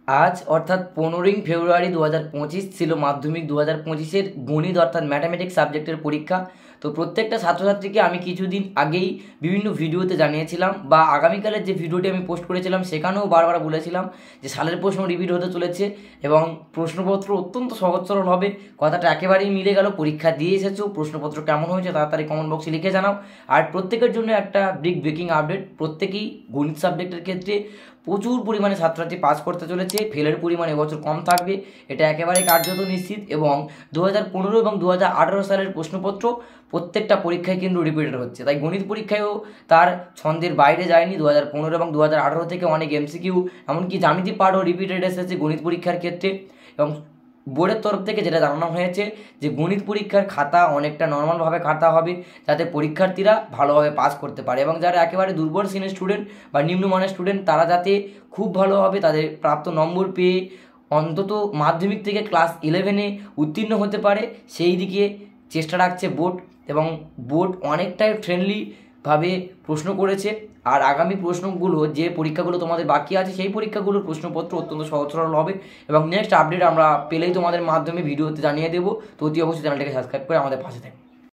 আজ অর্থাৎ 15ই ফেব্রুয়ারি 2025 ছিল মাধ্যমিক 2025-এর গণিত অর্থাৎ ম্যাথামেটিক্স সাবজেক্টের পরীক্ষা। তো প্রত্যেকটা ছাত্রছাত্রীকে আমি কিছুদিন আগেই বিভিন্ন ভিডিওতে জানিয়েছিলাম বা আগামীকালের যে ভিডিওটি আমি পোস্ট করেছিলাম সেখানেও বারবার বলেছিলাম যে সালের প্রশ্ন রিপিট হতে চলেছে এবং প্রশ্নপত্র অত্যন্ত সহজ সরল হবে। কথাটা একেবারেই মিলে গেল। পরীক্ষা দিয়ে এসেছো, প্রশ্নপত্র কেমন হয়েছে তাড়াতাড়ি কমেন্ট বক্সে লিখে জানাও। আর প্রত্যেকের জন্য একটা বিগ ব্রেকিং আপডেট, প্রত্যেকেই গণিত সাবজেক্টের ক্ষেত্রে প্রচুর পরিমাণে ছাত্রছাত্রী পাস করতে চলেছে, ফেলের পরিমাণ এবছর কম থাকবে, এটা একেবারে কার্যত নিশ্চিত। এবং 2015 এবং 2018 সালের প্রশ্নপত্র প্রত্যেকটা পরীক্ষায় কিন্তু রিপিটেড হচ্ছে, তাই গণিত পরীক্ষায়ও তার ছন্দের বাইরে যায়নি। 2015 এবং 2018 থেকে অনেক এমসিকিউ এমনকি জ্যামিতি পার্টও রিপিটেড এসেছে গণিত পরীক্ষার ক্ষেত্রে। এবং বোর্ডের তরফ থেকে যেটা জানানো হয়েছে যে গণিত পরীক্ষার খাতা অনেকটা নর্মালভাবে খাতা হবে যাতে পরীক্ষার্থীরা ভালোভাবে পাস করতে পারে এবং যারা একেবারে দুর্বল শ্রেণীর স্টুডেন্ট বা নিম্নমানের স্টুডেন্ট তারা যাতে খুব ভালোভাবে তাদের প্রাপ্ত নম্বর পেয়ে অন্তত মাধ্যমিক থেকে ক্লাস 11-এ উত্তীর্ণ হতে পারে সেই দিকে চেষ্টা রাখছে বোর্ড। এবং বোর্ড অনেকটাই ফ্রেন্ডলিভাবে প্রশ্ন করেছে। আর আগামী প্রশ্নগুলো যে পরীক্ষাগুলো তোমাদের বাকি আছে সেই পরীক্ষাগুলোর প্রশ্নপত্র অত্যন্ত সহজ সরল হবে এবং নেক্সট আপডেট আমরা পেলেই তোমাদের মাধ্যমে ভিডিওতে জানিয়ে দেবো। তো অতি অবশ্যই চ্যানেলটাকে সাবস্ক্রাইব করে আমাদের পাশে থাকবে।